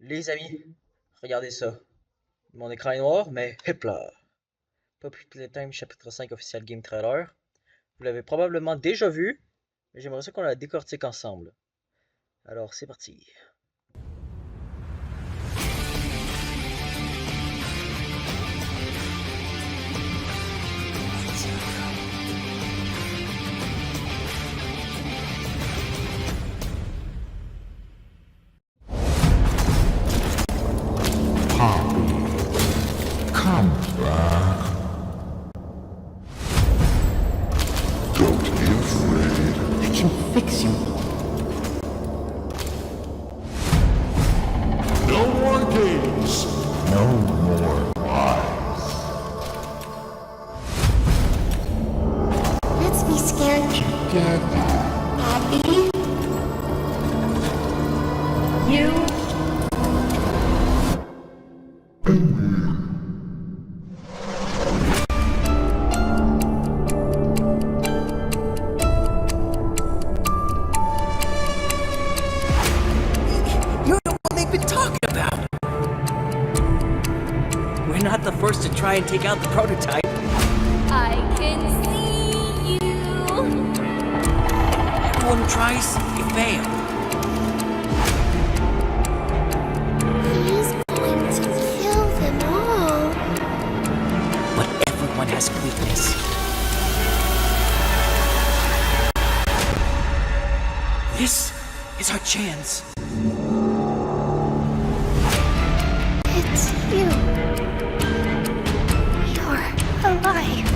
Les amis, regardez ça. Mon écran est noir, mais hip là. Poppy Playtime chapitre 5 officiel game trailer. Vous l'avez probablement déjà vu, mais j'aimerais ça qu'on la décortique ensemble. Alors c'est parti. Poppy, come back. Don't be afraid. I can fix you. No more games. No more lies. Let's be scared Together. Poppy. You You're the one they've been talking about. We're not the first to try and take out the prototype. I can see you. Everyone tries, you fail. He's going to kill them all. But everyone has a weakness. This is our chance. It's you. You're alive.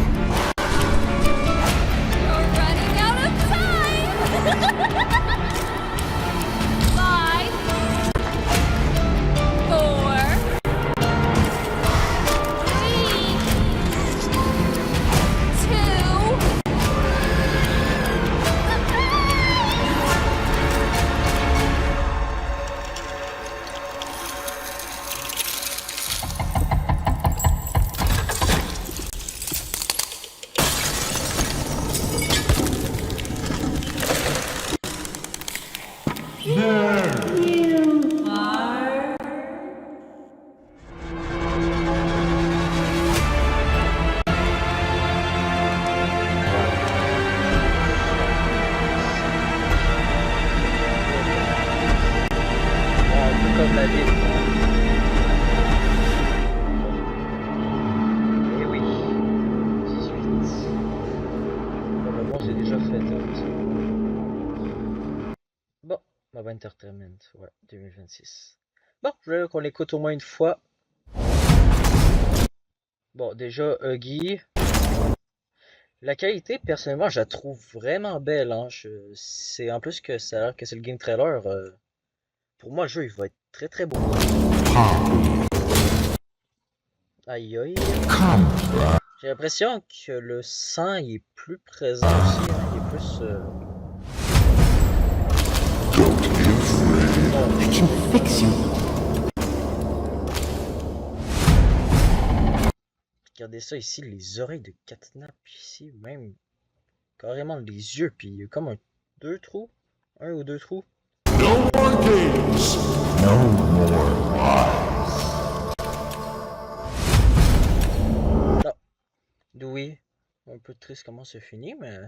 You're running out of time. 5, 4, 3, 2. Un peu comme la ville. Eh oui. 18. Normalement c'est déjà fait. Bon, Mob Entertainment, ouais, 2026. Bon, je veux qu'on l'écoute au moins une fois. Bon, déjà, Huggy. La qualité, personnellement, je la trouve vraiment belle. Hein. C'est en plus que ça a l'air que c'est le game trailer. Pour moi, le jeu, il va être très très beau. Poppy, Aïe aïe. come back. J'ai l'impression que le sang il est plus présent aussi. Hein. Il est plus. Don't be afraid. I can fix you. Regardez ça ici, les oreilles de Catnap ici, même carrément les yeux, puis il y a comme deux trous, un ou deux trous. No more games. No more lies. Non, Dewey, un peu triste comment c'est fini, mais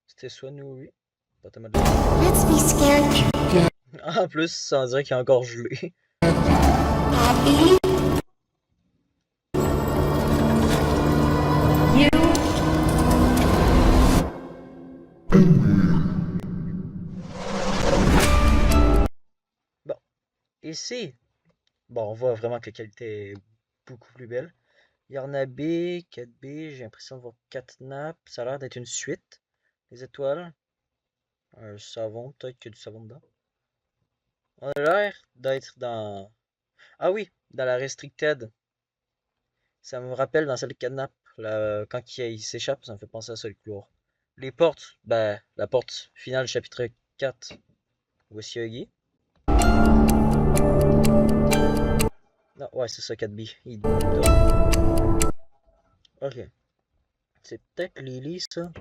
c'était soit Nouri, pas tellement de... Let's be scared En plus, ça dirait qu'il est encore gelé. Poppy. You Bon, ici, bon, on voit vraiment que la qualité est beaucoup plus belle. Yarnabe, 4B, j'ai l'impression de voir Catnap, ça a l'air d'être une suite. Les étoiles, un savon, peut-être qu'il y a du savon dedans. On a l'air d'être dans... Ah oui, dans la Restricted. Ça me rappelle dans celle de Catnap, quand il s'échappe, ça me fait penser à ça, le couloir. Les portes, ben, la porte finale, chapitre 4. Voici Huggy. Non, ouais, c'est ça, 4B. Il dort. Ok. C'est peut-être Lily, ça.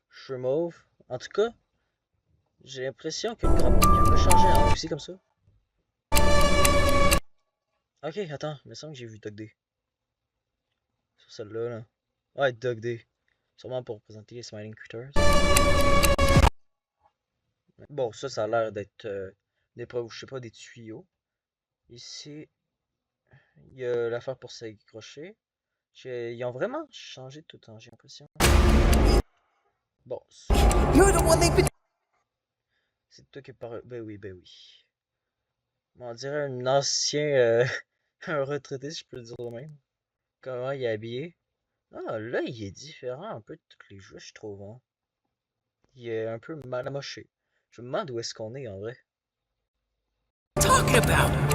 Cheveux mauve. En tout cas, j'ai l'impression que le grappe il a un peu changé hein, aussi comme ça. Ok, attends, il me semble que j'ai vu Dog Day. Sur celle-là, là. Ouais, Dog Day. Sûrement pour représenter les Smiling Critters. Bon, ça a l'air d'être des preuves, je sais pas, des tuyaux. Ici, il y a l'affaire pour s'accrocher. Ils ont vraiment changé de tout le temps, j'ai l'impression. Bon, c'est toi qui parle. Ben oui, ben oui. Bon, on dirait un ancien, un retraité, si je peux le dire de même. Comment il est habillé. Ah, là, il est différent un peu de tous les jeux, je trouve, hein. Il est un peu mal amoché. Je me demande où est-ce qu'on est en vrai. Talking about.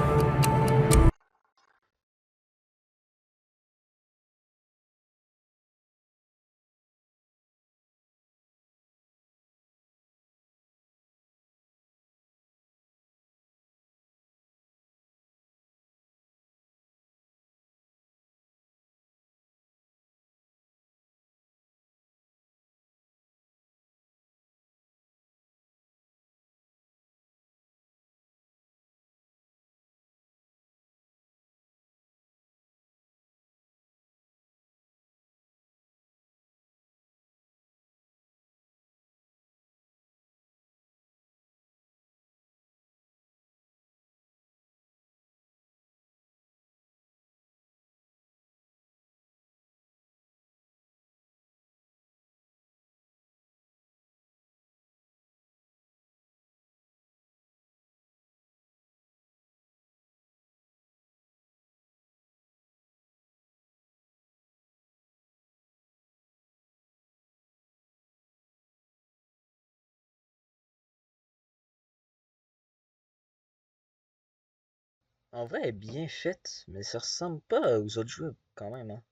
En vrai, elle est bien faite, mais ça ressemble pas aux autres jeux quand même, hein.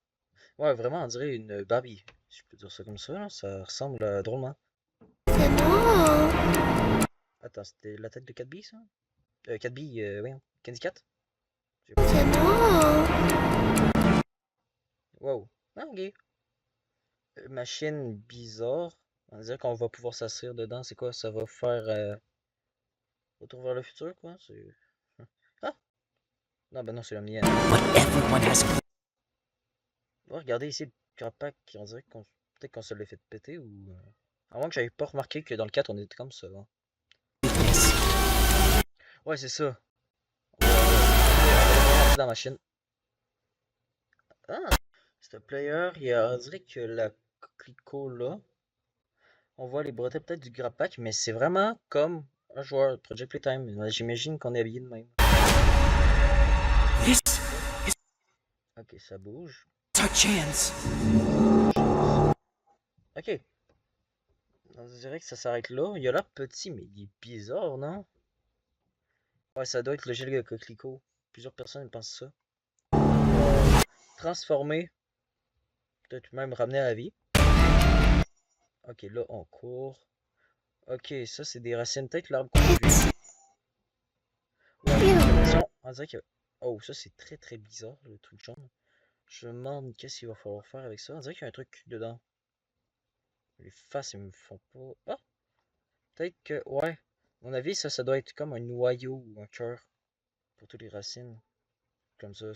Ouais, vraiment, on dirait une Barbie. Si je peux dire ça comme ça, là, ça ressemble drôlement. C'est moi. Attends, c'était la tête de 4B, ça? 4B, voyons, Candy Cat? J'ai pas- C'est moi. Wow. Ah, ok. Machine bizarre. On dirait qu'on va pouvoir s'asseoir dedans. C'est quoi? Ça va faire retour vers le futur, quoi? C'est. Ah! Non, ben non, c'est la mienne. But everyone has Ouais, regardez ici le crapac, on dirait qu'on. Peut-être qu'on se l'est fait péter ou. À moins que j'avais pas remarqué que dans le 4 on était comme ça, hein. weakness. Ouais, c'est ça. On va dans la machine. Ah! C'est un player, on dirait que la coquelicot là. On voit les bretelles peut-être du grappack, mais c'est vraiment comme un joueur de Project Playtime. J'imagine qu'on est habillé de même. This Ok, ça bouge. is our chance. Ok, on dirait que ça s'arrête là. Il a l'air petit, mais il est bizarre, non? Ouais, ça doit être le gel de coquelicot. Plusieurs personnes pensent ça. Transformer, peut-être même ramener à la vie. Ok, là on court. Ok, ça c'est des racines, peut-être l'arbre qu'on a vu. Ouais, j'ai l'impression, on dirait que. Oh, ça c'est très très bizarre, le truc jaune. Je me demande qu'est-ce qu'il va falloir faire avec ça. On dirait qu'il y a un truc dedans. Les faces, ils me font pas. Ah! Peut-être que. Ouais. À mon avis, ça doit être comme un noyau ou un cœur pour toutes les racines. Comme ça.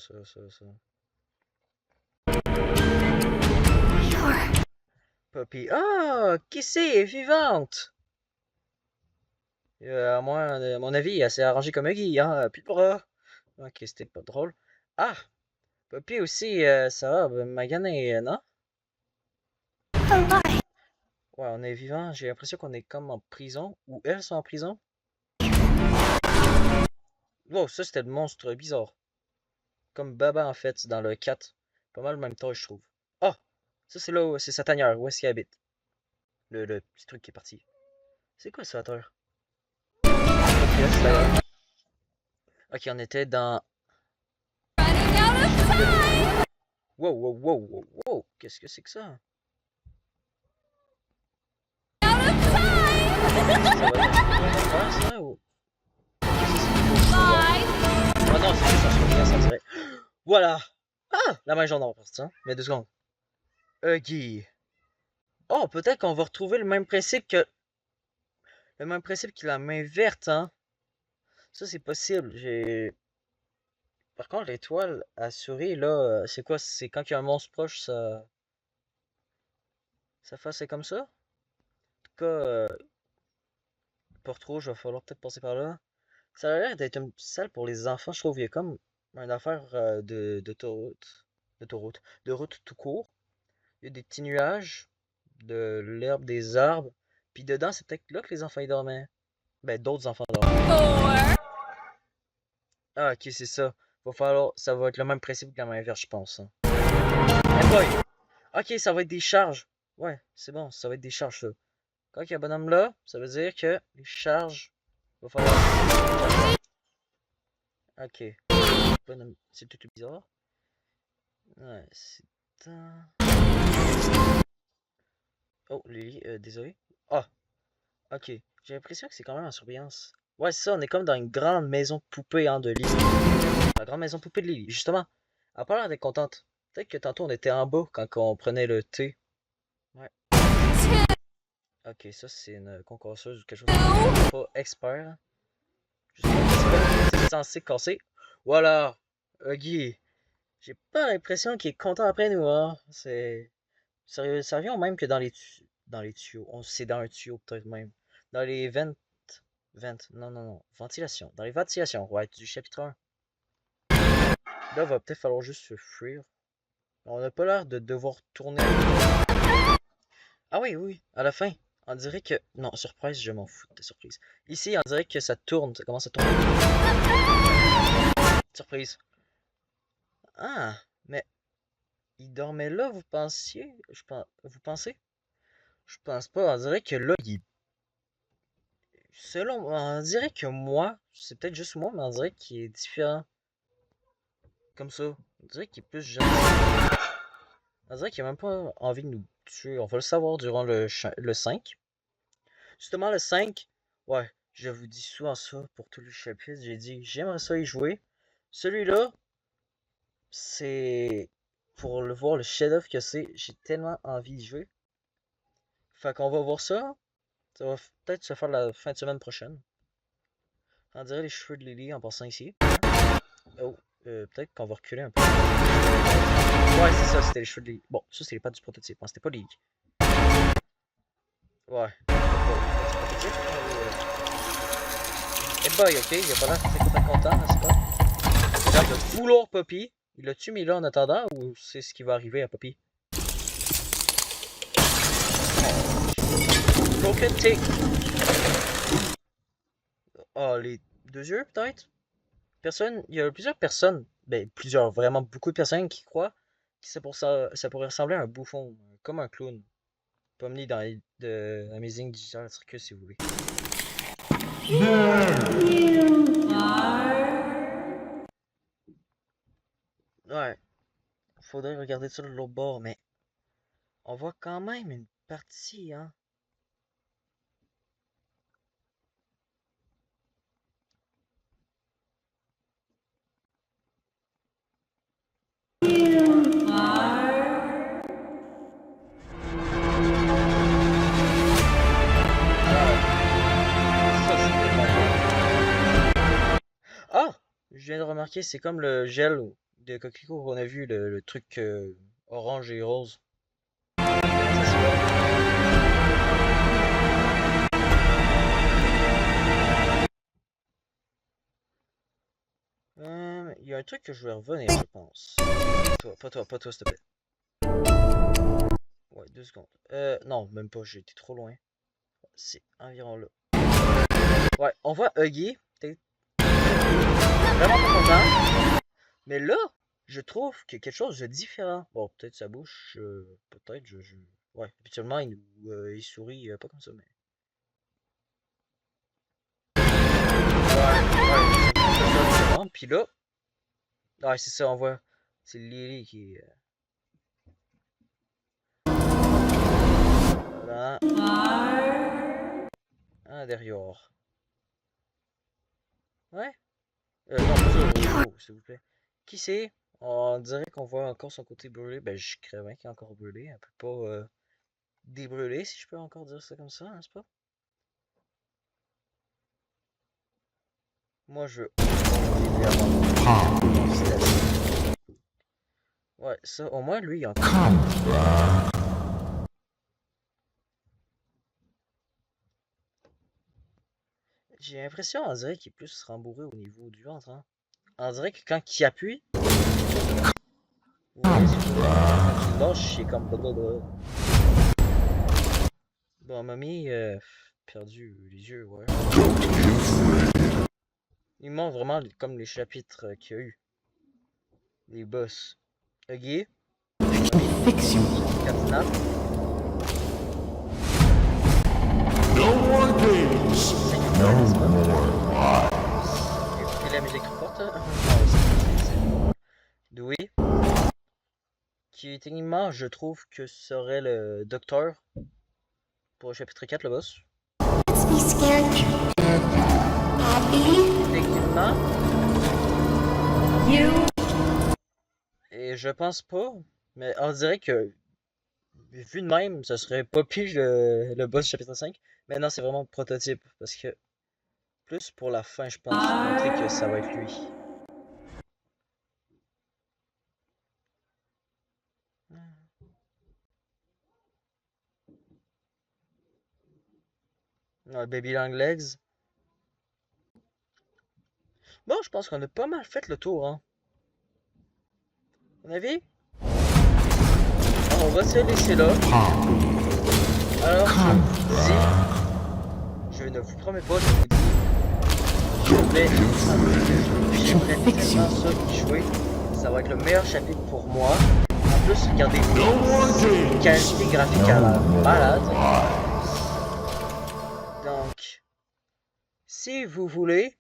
Poppy. Ah! Qui c'est? Elle est vivante! À mon avis, elle s'est arrangée comme un Guy, hein. Plus de bras. Ok, c'était pas drôle. Ah! Poppy aussi, ça va, ben, magané, non? Ouais, on est vivant. J'ai l'impression qu'on est comme en prison. Ou elles sont en prison. Wow, ça c'était le monstre bizarre. Comme Baba en fait, dans le 4. Pas mal le même temps, je trouve. Ah! Ça c'est là où c'est sa tanière, où est-ce qu'il habite? Le petit truc qui est parti. C'est quoi ça, à terre? Ok, on était dans. Running out of time. Wow. Qu'est-ce que c'est que ça? Out of time. Ça va être un ça ou. Bye. Ah non, c'est juste un souvenir, ça dirait. Voilà! Ah! La main jaune en partie, hein? Mais 2 secondes. Guy. Oh, peut-être qu'on va retrouver le même principe que. Le même principe que la main verte, hein? Ça, c'est possible. J'ai. Par contre, l'étoile à souris, là, c'est quoi? C'est quand il y a un monstre proche, ça fait c'est comme ça? En tout cas, pas trop, je vais falloir peut-être passer par là. Ça a l'air d'être une salle pour les enfants, je trouve. Il y a comme une affaire d'autoroute, de route tout court. Il y a des petits nuages, de l'herbe, des arbres. Puis dedans, c'est peut-être là que les enfants y dormaient. Ben, d'autres enfants dormaient. 4, Ah, ok, c'est ça. Ça va être le même principe que la main verte, je pense, hein. Eh boy! Ok, ça va être des charges. Ouais, c'est bon, ça va être des charges, ça. Quand il y a un bonhomme là, ça veut dire que les charges, va falloir. Ok. Bonhomme, c'est tout bizarre. Ouais, c'est un. Oh, Lily, désolé. Ah, ok. J'ai l'impression que c'est quand même en surveillance. Ouais, c'est ça, on est comme dans une grande maison de poupée, hein, de Lily. La grande maison de poupée de Lily, justement. Elle a pas l'air d'être contente. Peut-être que tantôt on était en bas quand on prenait le thé. Ouais. Ok, ça c'est une concurseuse ou quelque chose. Je suis pas expert. Je sais pas si c'est censé casser. Voilà. Huggy. J'ai pas l'impression qu'il est content après nous, hein. Ça revient au même que dans les tuyaux. C'est dans un tuyau, peut-être même. Dans les non. Ventilation. Dans les ventilations, ouais, du chapitre 1. Là, va peut-être falloir juste se fuir. On n'a pas l'air de devoir tourner. Ah oui, à la fin. On dirait que. Non, surprise, je m'en fous de surprise. Ici, on dirait que ça tourne, ça commence à tourner. Surprise. Ah, mais il dormait là, vous pensiez? Vous pensez? Je pense pas. On dirait que là, selon moi, on dirait que moi, c'est peut-être juste moi, mais on dirait qu'il est différent. Comme ça. On dirait qu'il est plus gentil. On dirait qu'il a même pas envie de nous tuer. On va le savoir durant le 5. Justement, le 5, ouais, je vous dis souvent ça pour tout le chapitre. J'ai dit, j'aimerais ça y jouer. Celui-là, c'est pour le voir le chef-d'œuvre que c'est. J'ai tellement envie d'y jouer. Fait qu'on va voir ça. Ça va peut-être se faire la fin de semaine prochaine. On dirait les cheveux de Lily en passant ici. Oh, peut-être qu'on va reculer un peu. Ouais, c'est ça, c'était les cheveux de Lily. Bon, ça, c'était les pattes du prototype. Hein, c'était pas Lily. Ouais. Eh boy, ok, il a pas l'air très content, n'est-ce pas? Il a l'air de vouloir Poppy. Il l'a-tu mis là en attendant ou c'est ce qui va arriver à Poppy? Broken Tick. Oh, les deux yeux, peut-être? Il y a plusieurs personnes, vraiment beaucoup de personnes qui croient que ça pourrait ressembler à un bouffon, comme un clown. Pomni dans de Amazing Digital Circus, si vous voulez. Ouais, faudrait regarder ça de l'autre bord, mais on voit quand même une partie, hein. Ah! Je viens de remarquer, c'est comme le gel de Coquelicot qu'on a vu, le truc orange et rose. Ça, c'est il y a un truc que je voulais revenir, je pense. Pas toi, s'il te plaît. Ouais, 2 secondes. Non, même pas, j'ai été trop loin. C'est environ là. Ouais, on voit Huggy. T'es vraiment pas content. Mais là, je trouve qu'il y a quelque chose de différent. Bon, peut-être sa bouche, peut-être, Ouais, habituellement, il sourit pas comme ça, mais. Ouais, c'est différent. Puis là, ouais, c'est ça, on voit. C'est Lily qui est. Voilà. Ah, derrière. Ouais. Non, pas ça, s'il vous plaît. Qui c'est? On dirait qu'on voit encore son côté brûlé. Ben, je crée qu'il est encore brûlé. Elle peut pas débrûler, si je peux encore dire ça comme ça, n'est-ce pas? Moi, je veux évidemment ça, au moins, lui, il a... Come back. J'ai l'impression, on dirait qu'il est plus rembourré au niveau du ventre, hein. On dirait que quand il appuie, vous voyez ce que je veux dire? Quand il lâche, c'est comme blablabla. Bon, mamie, perdu les yeux, ouais. Il montre vraiment comme les chapitres qu'il y a eu. Les boss. Ok. Fix you. 4 snaps. No more games. No more lies. Et la musique forte, hein? Ah, Dewey. Qui techniquement, je trouve que serait le docteur pour le chapitre 4, le boss. Let's be scared. Happy. Techniquement, You. et je pense pas, mais on dirait que vu de même, ce serait pas pire le boss chapitre 5. Mais non, c'est vraiment le prototype parce que plus pour la fin, je pense, montrer que ça va être lui. Non, Baby Long Legs. Bon, je pense qu'on a pas mal fait le tour, hein. À mon avis, on va se laisser là. Alors, je ne vous promets pas, je vous dis, j'aimerais tellement ça y jouer. Ça va être le meilleur chapitre pour moi. En plus, regardez, qualité graphique à la malade. Donc, si vous voulez,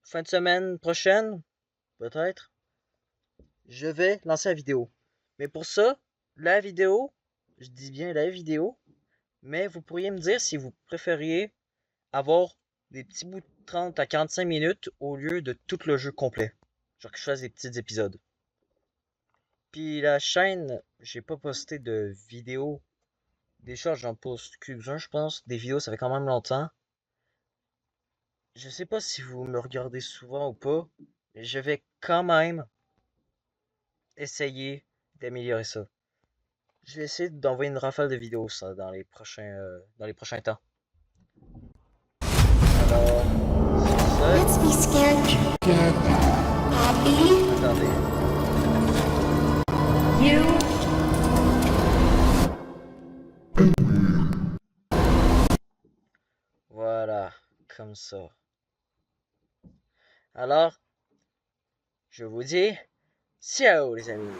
fin de semaine prochaine, peut-être, je vais lancer la vidéo. Mais pour ça, la vidéo, je dis bien la vidéo, mais vous pourriez me dire si vous préfériez avoir des petits bouts de 30 à 45 minutes au lieu de tout le jeu complet. Genre que je fasse des petits épisodes. Puis la chaîne, j'ai pas posté de vidéos. Des shorts, j'en poste quelques-uns, je pense. Des vidéos, ça fait quand même longtemps. Je sais pas si vous me regardez souvent ou pas, mais je vais quand même essayer d'améliorer ça. Je vais essayer d'envoyer une rafale de vidéos ça dans les prochains temps. Alors, sur ça, Let's be scared. Happy. attendez. You. Voilà, comme ça. Alors, je vous dis, ciao les amis.